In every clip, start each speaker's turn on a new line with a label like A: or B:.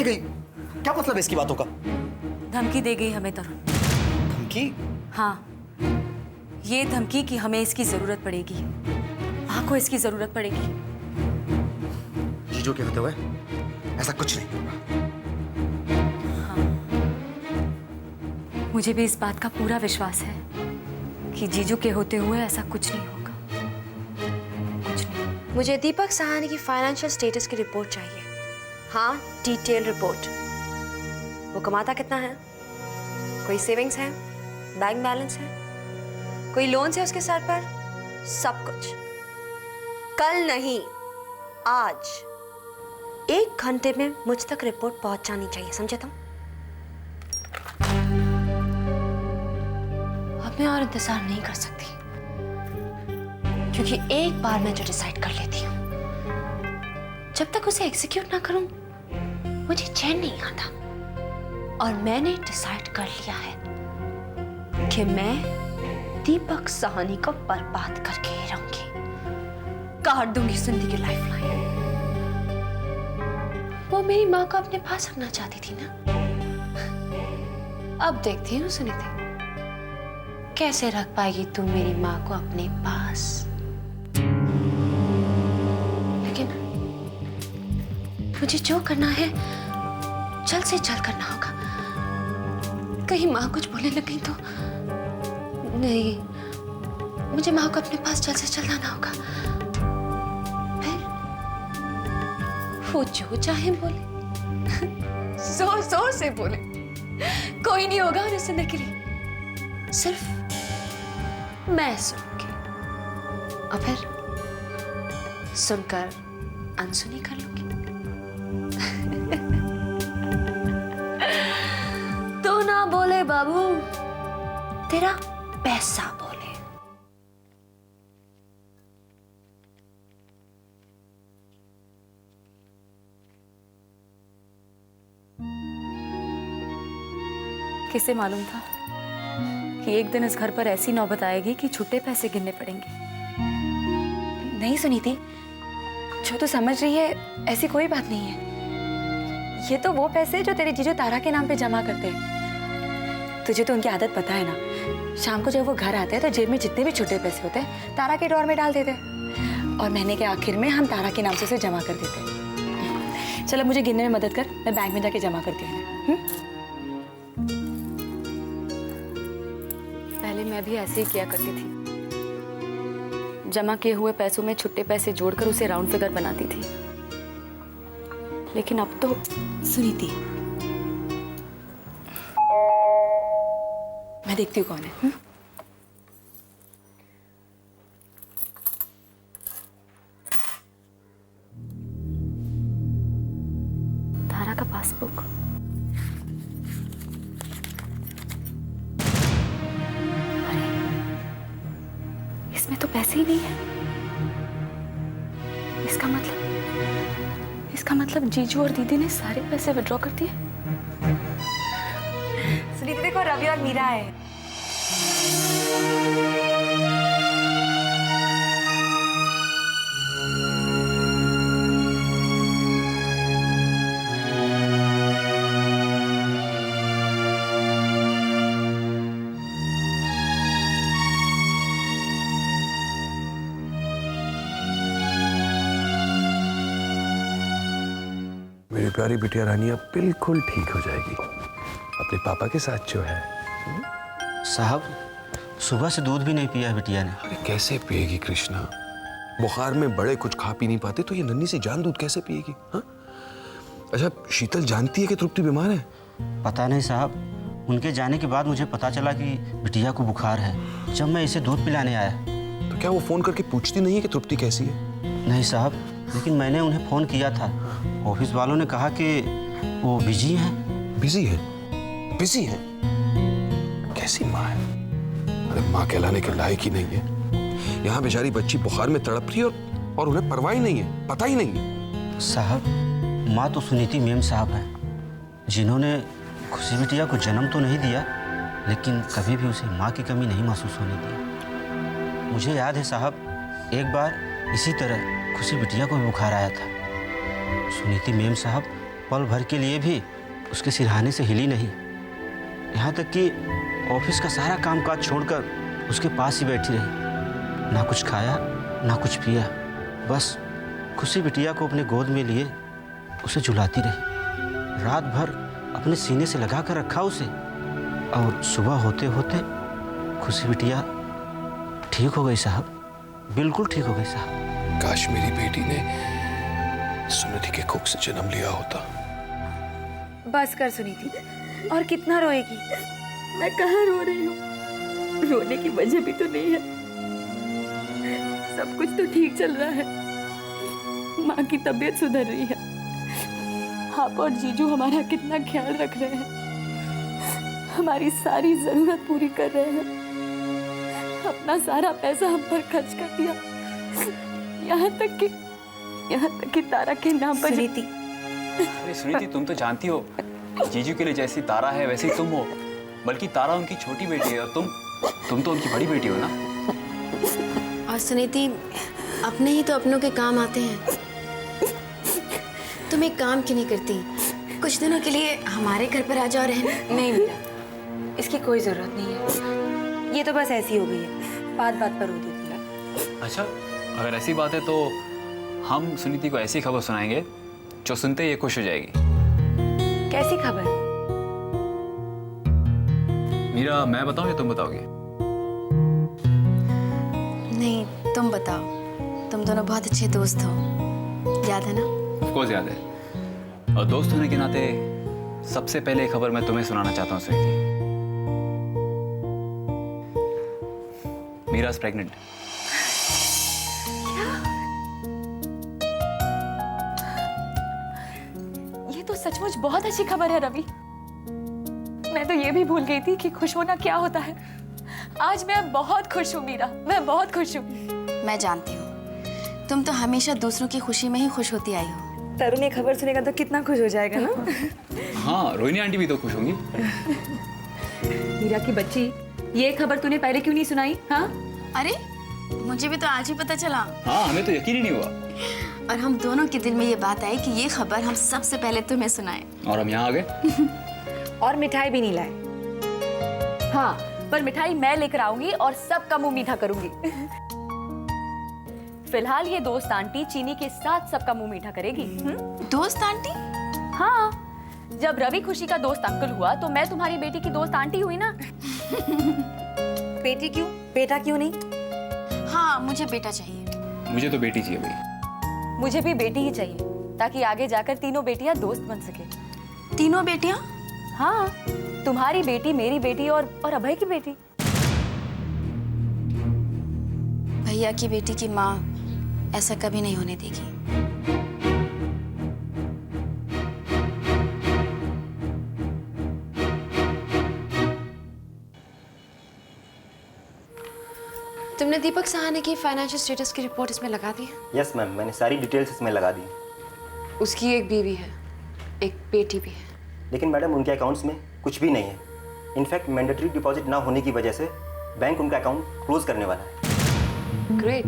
A: रह गई? क्या मतलब है इसकी बातों का?
B: धमकी दे गई हमें तरुण।
A: धमकी?
B: हाँ, ये धमकी कि हमें इसकी जरूरत पड़ेगी, माँ को इसकी जरूरत पड़ेगी।
A: जीजू के होते हुए ऐसा कुछ नहीं होगा।
B: हाँ, मुझे भी इस बात का पूरा विश्वास है कि जीजू के होते हुए ऐसा कुछ नहीं होगा, कुछ नहीं।
C: मुझे दीपक सहानी की फाइनेंशियल स्टेटस की रिपोर्ट चाहिए। हाँ, डिटेल रिपोर्ट। वो कमाता कितना है, कोई सेविंग्स है, बैंक बैलेंस है, कोई लोन है उसके सर पर, सब कुछ। कल नहीं, आज 1 घंटे में मुझ तक रिपोर्ट पहुंच जानी चाहिए, समझे तुम? अब मैं और इंतजार नहीं कर सकती, क्योंकि एक बार मैं जो डिसाइड कर लेती हूँ, जब तक उसे एग्जीक्यूट ना करूं मुझे चैन नहीं आता। और मैंने डिसाइड कर लिया है कि मैं दीपक सहानी को बर्बाद करके ही रहूंगी, काट दूंगी जिंदगी की लाइफलाइन। वो मेरी माँ को अपने पास रखना चाहती थी ना, अब देखती हूँ सुनीति कैसे रख पाएगी तू मेरी माँ को अपने पास। लेकिन मुझे जो करना है जल्द से जल्द करना होगा। कहीं माँ कुछ बोलने लग गई तो नहीं, मुझे माँ को अपने पास जल्द से जल्द आना होगा। फिर वो जो चाहे बोले, जोर जोर से बोले, कोई नहीं होगा उन्हें सुनने के लिए, सिर्फ मैं सुनूंगी और फिर सुनकर अनसुनी कर लूंगी। तू ना बोले बाबू, तेरा पैसा बोले।
B: किसे मालूम था कि एक दिन इस घर पर ऐसी नौबत आएगी कि छुट्टे पैसे गिनने पड़ेंगे।
C: नहीं सुनीति, जो तू समझ रही है ऐसी कोई बात नहीं है। ये तो वो पैसे जो तेरे जीजू तारा के नाम पे जमा करते हैं। तुझे तो उनकी आदत पता है ना, शाम को जब वो घर आते हैं तो जेब में जितने भी छुट्टे पैसे होते हैं तारा के ड्रॉर में डाल देते हैं और महीने के आखिर में हम तारा के नाम से उसे जमा कर देते हैं। चलो मुझे गिनने में मदद कर, मैं बैंक में जाके जमा करती हूँ।
B: पहले मैं भी ऐसे ही किया करती थी, जमा किए हुए पैसों में छुट्टे पैसे जोड़कर उसे राउंड फिगर बनाती थी। लेकिन अब तो
C: सुनीति, मैं देखती हूँ कौन है।
B: तारा का पासबुक। अरे, इसमें तो पैसे ही नहीं है। इसका मतलब जीजू और दीदी ने सारे पैसे विड्रॉ कर दिए।
C: सुनीति देखो, रवि और मीरा है।
D: मेरी प्यारी बिटिया रानी अब बिल्कुल ठीक हो जाएगी, अपने पापा के साथ जो है।
E: साहब, सुबह से दूध भी नहीं पिया है बिटिया ने।
D: अरे कैसे पिएगी कृष्णा? बुखार में बड़े कुछ खा पी नहीं पाते, तो ये नन्ही सी जान दूध कैसे पिएगी? हाँ? अच्छा, शीतल जानती है कि तृप्ति बीमार है?
E: पता नहीं साहब, उनके जाने के बाद मुझे पता चला कि बिटिया को बुखार है, जब मैं इसे दूध पिलाने आया।
D: तो क्या वो फोन करके पूछती नहीं है कि तृप्ति कैसी है?
E: नहीं साहब, लेकिन मैंने उन्हें फ़ोन किया था। ऑफिस वालों ने कहा कि वो बिजी हैं।
D: बिजी है? बिजी है? कैसी माँ है? अरे माँ कहलाने के लायक ही नहीं है। यहाँ बेचारी बच्ची बुखार में तड़प रही है और उन्हें परवाह ही नहीं है, पता ही नहीं है।
E: साहब, माँ तो सुनीति मेम साहब हैं, जिन्होंने खुशी बिटिया को जन्म तो नहीं दिया, लेकिन कभी भी उसे माँ की कमी नहीं महसूस होने दी। मुझे याद है साहब, एक बार इसी तरह खुशी बिटिया को भी बुखार आया था। सुनीति मेम साहब पल भर के लिए भी उसके सिरहाने से हिली नहीं। यहाँ तक कि ऑफिस का सारा कामकाज छोड़कर उसके पास ही बैठी रही। ना कुछ खाया ना कुछ पिया, बस खुशी बिटिया को अपने गोद में लिए उसे झुलाती रही। रात भर अपने सीने से लगा कर रखा उसे, और सुबह होते होते खुशी बिटिया ठीक हो गई साहब, बिल्कुल ठीक हो गई साहब।
D: काश मेरी बेटी ने सुनिधि के कुख से जन्म लिया होता।
B: बस कर सुनीति, और कितना रोएगी?
F: मैं कहाँ रो रही हूँ? रोने की वजह भी तो नहीं है। सब कुछ तो ठीक चल रहा है। माँ की तबीयत सुधर रही है। आप और जीजू हमारा कितना ख्याल रख रहे हैं, हमारी सारी जरूरत पूरी कर रहे हैं। अपना सारा पैसा हम पर खर्च कर दिया, यहाँ तक कि तारा के नाम पर।
B: सुनीति,
G: अरे सुनीति, तुम तो जानती हो जीजू के लिए जैसी तारा है वैसी तुम हो। बल्कि तारा उनकी छोटी बेटी है और तुम तो उनकी बड़ी बेटी हो ना।
C: और सुनीति, अपने ही तो अपनों के काम आते हैं। तुम एक काम क्यों नहीं करती? कुछ दिनों के लिए हमारे घर पर आ जाओ रहने।
B: नहीं मीरा, इसकी कोई जरूरत नहीं है। ये तो बस ऐसी हो गई है, बात बात पर रो देती है।
G: अच्छा, अगर ऐसी बात है तो हम सुनीति को ऐसी खबर सुनाएंगे जो सुनते ही ये खुश हो जाएगी।
B: कैसी खबर?
G: मीरा, मैं बताऊं या तुम बताओगे?
C: नहीं, तुम बताओ। तुम दोनों बहुत अच्छे दोस्त हो, याद है ना?
G: ऑफ कोर्स याद है। और दोस्त होने के नाते सबसे पहले खबर मैं तुम्हें सुनाना चाहता हूँ सुनीति। Meera is pregnant.
F: ये तो सचमुच बहुत अच्छी खबर है रवि। मैं तो ये भी भूल गई थी कि खुश होना क्या होता है। आज मैं बहुत खुश हूँ मीरा, मैं बहुत खुश हूँ।
C: मैं जानती हूँ, तुम तो हमेशा दूसरों की खुशी में ही खुश होती आई हो।
B: तरुण ये खबर सुनेगा तो कितना खुश हो जाएगा ना।
G: हाँ, रोहिणी आंटी भी तो खुश होंगी।
F: मीरा की बच्ची, ये खबर तूने पहले क्यों नहीं सुनाई? हाँ,
C: अरे मुझे भी तो आज ही पता चला।
G: हाँ, हमें तो यकीन ही नहीं हुआ।
C: और हम दोनों के दिल में ये बात आई कि ये खबर हम सबसे पहले तुम्हें सुनाएं।
G: और हम यहाँ आ गए।
B: और मिठाई भी नहीं लाए।
F: हाँ, पर मिठाई मैं लेकर आऊंगी और सबका मुंह मीठा करूंगी। फिलहाल ये दोस्त आंटी चीनी के साथ सबका मुंह मीठा करेगी।
C: दोस्त आंटी?
F: हाँ, जब रवि खुशी का दोस्त अंकल हुआ तो मैं तुम्हारी बेटी की दोस्त आंटी हुई ना।
B: बेटी क्यों, बेटा क्यों नहीं?
C: हाँ, मुझे बेटा चाहिए।
G: मुझे तो बेटी चाहिए भाई।
F: मुझे भी बेटी ही चाहिए, ताकि आगे जाकर तीनों बेटियां दोस्त बन सके।
C: तीनों बेटियां?
F: हाँ, तुम्हारी बेटी, मेरी बेटी और अभय की बेटी।
C: भैया की बेटी की माँ ऐसा कभी नहीं होने देगी। तुमने दीपक सहाने की फाइनेंशियल स्टेटस की रिपोर्ट इसमें लगा दी है?
H: यस मैम, मैंने सारी डिटेल्स इसमें लगा दी।
C: उसकी एक बीवी है, एक बेटी भी है।
H: लेकिन मैडम, उनके अकाउंट्स में कुछ भी नहीं है। इनफैक्ट मैंडेटरी डिपॉजिट ना होने की वजह से बैंक उनका अकाउंट क्लोज करने वाला है।
C: ग्रेट,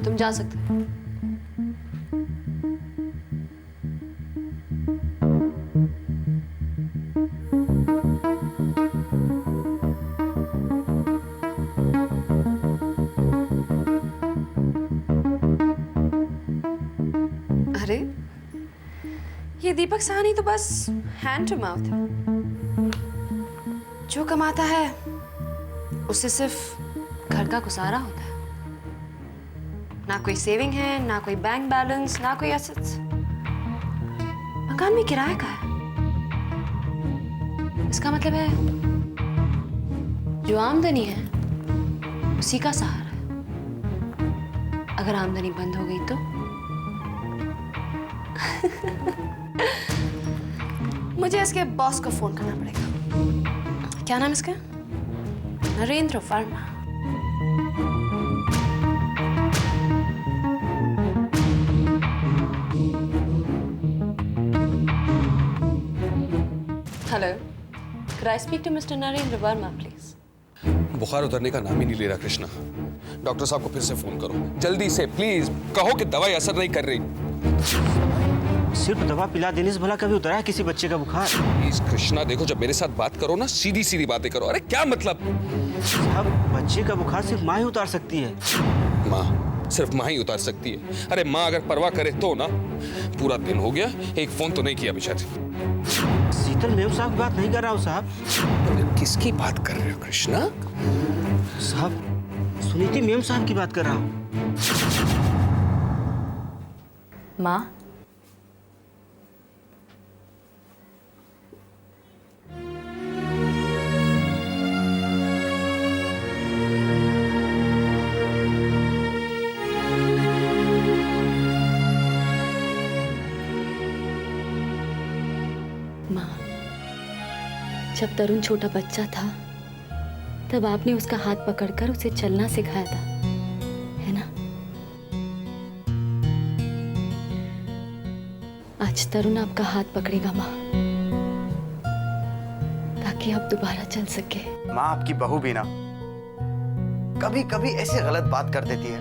C: तुम जा सकते हो। अरे, ये दीपक साहनी तो बस हैंड टू माउथ है। जो कमाता है उससे सिर्फ घर का गुजारा होता है। ना कोई सेविंग है, ना कोई बैंक बैलेंस, ना कोई एसेट्स। मकान भी किराए का है। इसका मतलब है जो आमदनी है उसी का सहारा है। अगर आमदनी बंद हो गई तो मुझे इसके बॉस को फोन करना पड़ेगा। क्या नाम इसका? Narendra Verma. Hello, could I speak to Mr. Narendra Verma, please?
D: बुखार उतरने का नाम ही नहीं ले रहा कृष्णा। डॉक्टर साहब को फिर से फोन करो, जल्दी से प्लीज। कहो कि दवाई असर नहीं कर रही।
E: सिर्फ दवा पिला देने से भला कभी उतरा है किसी बच्चे का बुखार?
D: प्लीज कृष्णा, देखो जब मेरे साथ बात करो ना सीधी सीधी बातें करो। अरे क्या मतलब?
E: साहब, बच्चे का बुखार सिर्फ माँ ही उतार सकती है।
D: माँ? सिर्फ माँ ही उतार सकती है? अरे माँ अगर परवाह करे तो ना। पूरा दिन हो गया, एक फोन तो नहीं किया बेचारी।
E: शीतल मेम साहब की बात नहीं कर रहा हूँ साहब।
D: किसकी बात कर रहे हो कृष्णा?
E: साहब, सुनीति मेम साहब की बात कर रहा हूँ।
B: माँ,
F: जब तरुण छोटा बच्चा था तब आपने उसका हाथ पकड़कर उसे चलना सिखाया था, है ना? आज तरुण आपका हाथ पकड़ेगा माँ, ताकि आप दोबारा चल सके।
A: माँ, आपकी बहू भी ना कभी कभी ऐसे गलत बात कर देती है।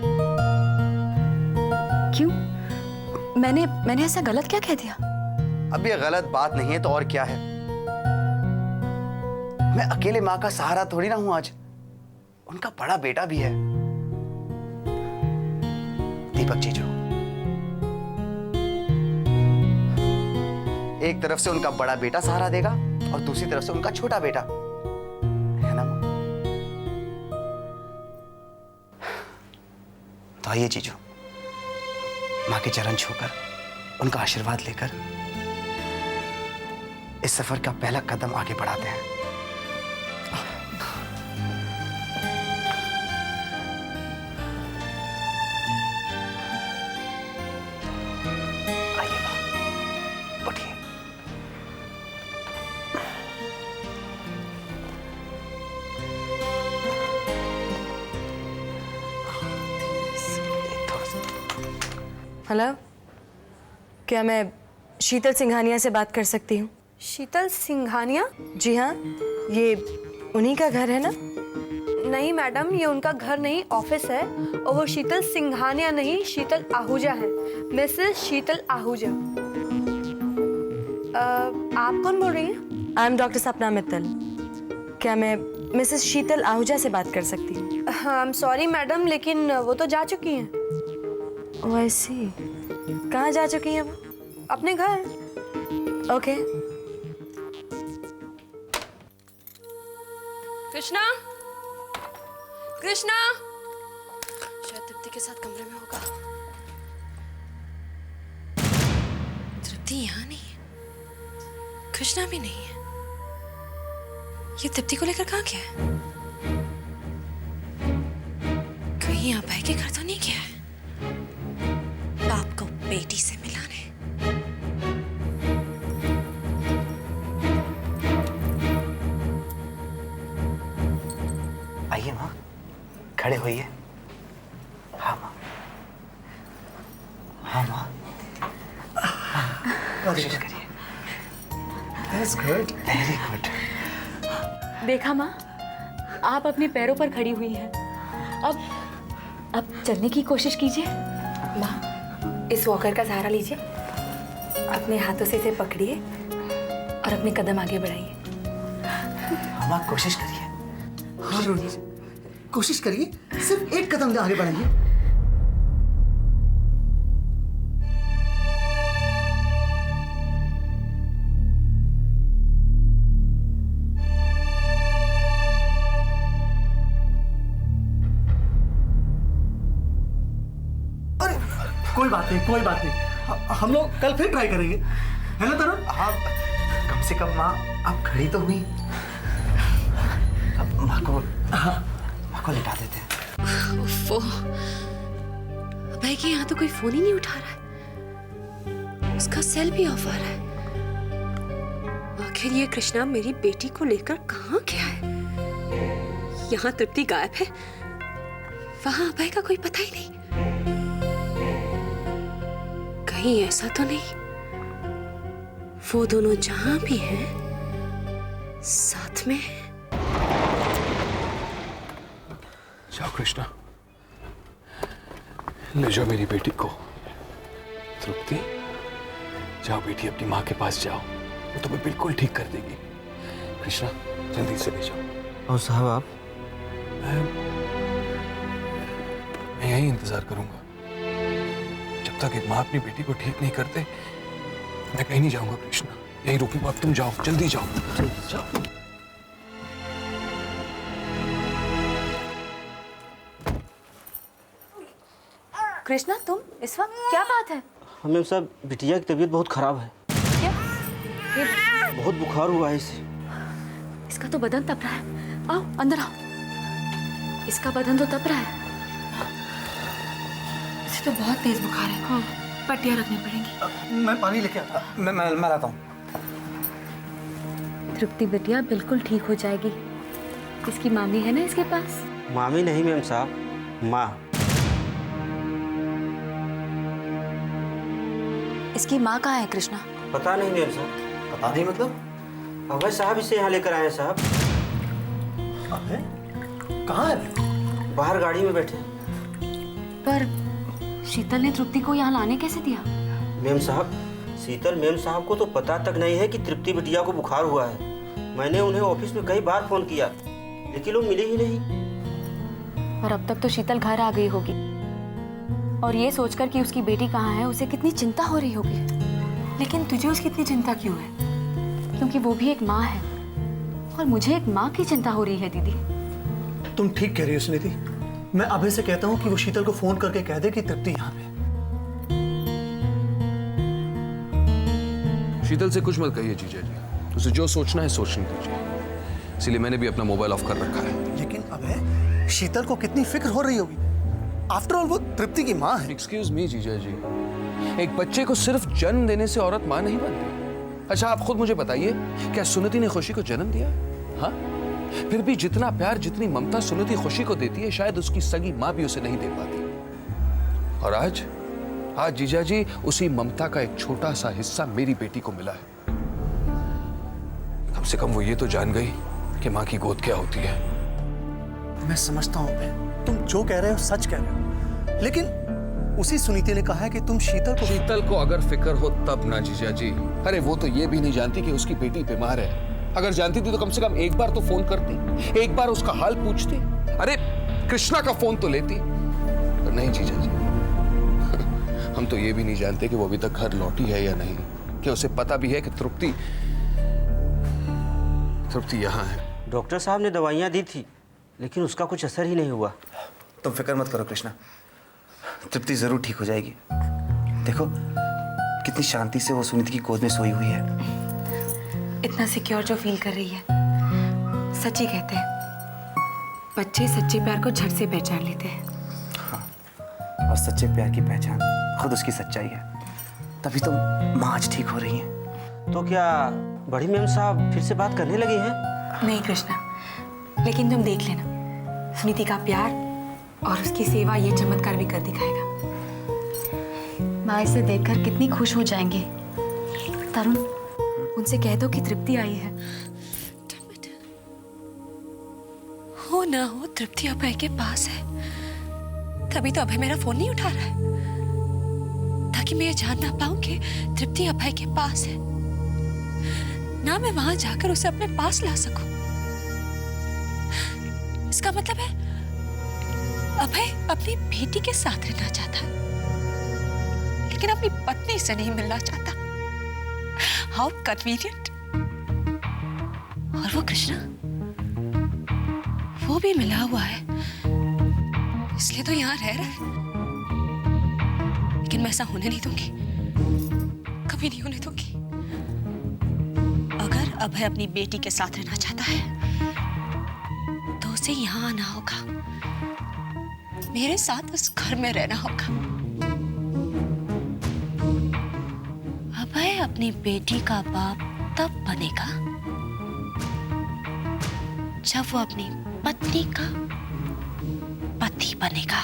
B: क्यों? मैंने ऐसा गलत क्या कह दिया?
A: अब ये गलत बात नहीं है तो और क्या है? मैं अकेले माँ का सहारा थोड़ी ना हूं आज, उनका बड़ा बेटा भी है। दीपक जीजू, एक तरफ से उनका बड़ा बेटा सहारा देगा और दूसरी तरफ से उनका छोटा बेटा, है ना माँ? तो आइए जीजू, माँ के चरण छूकर उनका आशीर्वाद लेकर इस सफर का पहला कदम आगे बढ़ाते हैं। आइए माँ, उठिए।
B: हेलो, क्या मैं शीतल सिंघानिया से बात कर सकती हूँ?
I: शीतल सिंघानिया?
B: जी हाँ, ये उन्हीं का घर है ना?
I: नहीं मैडम, ये उनका घर नहीं, ऑफिस है। और वो शीतल सिंघानिया नहीं, शीतल आहूजा है। मिसेस शीतल आहूजा। आप कौन बोल रही हैं?
B: आई एम डॉक्टर सपना मित्तल। क्या मैं मिसेस शीतल आहूजा से बात कर सकती हूँ?
I: हाँ, आई एम सॉरी मैडम, लेकिन वो तो जा चुकी हैं।
B: ओह आई सी। कहाँ जा चुकी हैं वो?
I: अपने घर।
B: ओके।
C: कृष्णा, कृष्णा, शायद तृप्ति के साथ कमरे में होगा। तृप्ति यहाँ नहीं है, कृष्णा भी नहीं है। ये तृप्ति को लेकर कहाँ गया है? कहीं आप भाई के घर तो नहीं गया है? बाप को बेटी से मिलाने।
A: आइए माँ, खड़े होइए। हाँ माँ, हाँ माँ, कोशिश करिए। That's good, very good।
F: देखा माँ, आप अपने पैरों पर खड़ी हुई हैं। अब चलने की कोशिश कीजिए। माँ, इस वॉकर का सहारा लीजिए, अपने हाथों से इसे पकड़िए और अपने कदम आगे बढ़ाइए।
A: माँ कोशिश करिए। हाँ रोनी, कोशिश करिए, सिर्फ एक कदम आगे बढ़ाइए।
J: कोई बात नहीं, कोई बात नहीं। हम लोग कल फिर ट्राई करेंगे, है ना तरुण?
A: हाँ, कम से कम माँ आप खड़ी तो हुई। अब माँ को लिटा देते हैं।
C: उफ़्फ़ो, भाई के यहाँ तो कोई फोन ही नहीं उठा रहा है, उसका सेल भी ऑफ आ रहा है। आखिर ये कृष्णा मेरी बेटी को लेकर कहाँ गया है? यहाँ तृप्ति गायब है, वहां अभय का कोई पता ही नहीं। कहीं ऐसा तो नहीं वो दोनों जहां भी हैं साथ में हैं?
D: जाओ कृष्णा, ले जाओ मेरी बेटी को। तृप्ति, जाओ बेटी, अपनी माँ के पास जाओ, वो तुम्हें बिल्कुल ठीक कर देगी। कृष्णा जल्दी से ले जाओ।
E: और साहब आप?
D: मैं यही इंतजार करूंगा जब तक एक माँ अपनी बेटी को ठीक नहीं करते। मैं कहीं नहीं जाऊंगा कृष्णा, यही रुकूंगा। अब तुम जाओ, जल्दी जाओ, जाओ।
B: कृष्णा, तुम इस वक्त, क्या बात है?
E: मैम साहब, बिटिया की तबीयत बहुत खराब है।
B: क्या?
E: बहुत बुखार हुआ है इसे।
B: इसका तो बदन तप रहा है। आओ अंदर आओ। इसका बदन तो तप रहा है।
I: इसे तो बहुत तेज बुखार है।
B: हाँ।
I: पट्टियाँ रखनी पड़ेंगी।
J: मैं पानी लेके आता। मैं लाता हूँ।
B: तृप्ति बिटिया बिल्कुल ठीक हो जाएगी। इसकी मामी है ना इसके पास?
E: मामी नहीं मैम साहब, माँ।
B: इसकी माँ कहाँ है कृष्णा?
E: पता नहीं मैम साहब।
J: पता नहीं मतलब?
E: अभय साहब इसे यहाँ लेकर आए हैं साहब।
J: अबे कहाँ है?
E: बाहर गाड़ी में बैठे।
B: पर शीतल ने तृप्ति को यहाँ लाने कैसे दिया?
E: मैम साहब, शीतल मैम साहब को तो पता तक नहीं है कि तृप्ति बिटिया को बुखार हुआ है। मैंने उन्हें ऑफिस में कई बार फोन किया, लेकिन वो मिले ही नहीं।
B: और अब तक तो शीतल घर आ गई होगी, और ये सोचकर कि उसकी बेटी कहाँ है उसे कितनी चिंता हो रही होगी।
I: लेकिन तुझे उसकी इतनी चिंता क्यों है?
B: क्योंकि वो भी एक माँ है, और मुझे एक माँ की चिंता हो रही है दीदी।
J: तुम ठीक कह रही हो सुनीति। मैं अभय से कहता हूँ कि वो शीतल को फोन करके कह दे कि तृप्ति यहाँ पे।
D: शीतल से कुछ मत कहिए जीजा जी, उसे जो सोचना है सोचने दीजिए। इसलिए मैंने भी अपना मोबाइल ऑफ कर रखा है।
J: लेकिन अभय, शीतल को कितनी फिक्र हो रही होगी। आफ्टर ऑल वो तृप्ति की माँ है।
D: एक्सक्यूज मी जीजा जी, एक बच्चे को सिर्फ जन्म देने से औरत माँ नहीं बनती। अच्छा आप खुद मुझे बताइए, क्या सुनीति ने खुशी को जन्म दिया? हाँ, फिर भी जितना प्यार जितनी ममता सुनीति खुशी को देती है, शायद उसकी सगी माँ भी उसे नहीं दे पाती। और आज जीजा जी उसी ममता का एक छोटा सा हिस्सा मेरी बेटी को मिला है। कम से कम वो ये तो जान गई कि माँ की गोद क्या होती है।
J: मैं समझता हूँ अभय, तुम जो कह रहे हो सच कह रहे हो, लेकिन उसी सुनीति ने कहा है कि तुम शीतल को
D: अगर फिक्र हो तब ना जीजा जी। अरे वो तो ये भी नहीं जानती कि उसकी बेटी बीमार है। अगर जानती थी तो कम से कम एक बार तो फोन करती, एक बार उसका हाल पूछती। अरे कृष्णा का फोन तो लेती। पर नहीं जीजा जी, हम तो ये भी नहीं जानते कि वो अभी तक घर लौटी है या नहीं, कि उसे पता भी है कि तृप्ति यहाँ है।
E: डॉक्टर साहब ने दवाइयाँ दी थी, लेकिन उसका कुछ असर ही नहीं हुआ।
H: तुम फिक्र मत करो कृष्णा, तृप्ति जरूर ठीक हो जाएगी। देखो कितनी शांति से वो सुनीति की गोद में सोई हुई है।
I: इतना सिक्योर जो फील कर रही है। सच ही कहते हैं, बच्चे सच्चे प्यार को झट से पहचान लेते हैं।
H: हाँ, और सच्चे प्यार की पहचान खुद उसकी सच्चाई है। तभी तो माँ आज ठीक हो रही है।
E: तो क्या बड़ी मैम साहब फिर से बात करने लगी हैं?
I: नहीं कृष्णा, लेकिन तुम देख लेना, सुनीति का प्यार और उसकी सेवा ये चमत्कार भी कर दिखाएगा।
B: माँ इसे देखकर कितनी खुश हो जाएंगे। तरुण, उनसे कह दो कि तृप्ति आई है।
C: हो ना हो तृप्ति अभय के पास है, तभी तो अभय मेरा फोन नहीं उठा रहा है, ताकि मैं ये जान ना पाऊं कि तृप्ति अभय के पास है, ना मैं वहां जाकर उसे अपने पास ला सकूं। इसका मतलब है अभय अपनी बेटी के साथ रहना चाहता है, लेकिन अपनी पत्नी से नहीं मिलना चाहता। How convenient. और वो कृष्णा, वो भी मिला हुआ है, इसलिए तो यहाँ रह रहा है। लेकिन मैं ऐसा होने नहीं दूंगी, कभी नहीं होने दूंगी। अगर अभय अपनी बेटी के साथ रहना चाहता है तो उसे यहाँ आना होगा, मेरे साथ उस घर में रहना होगा। अभय अपनी बेटी का बाप तब बनेगा जब वो अपनी पत्नी का पति बनेगा।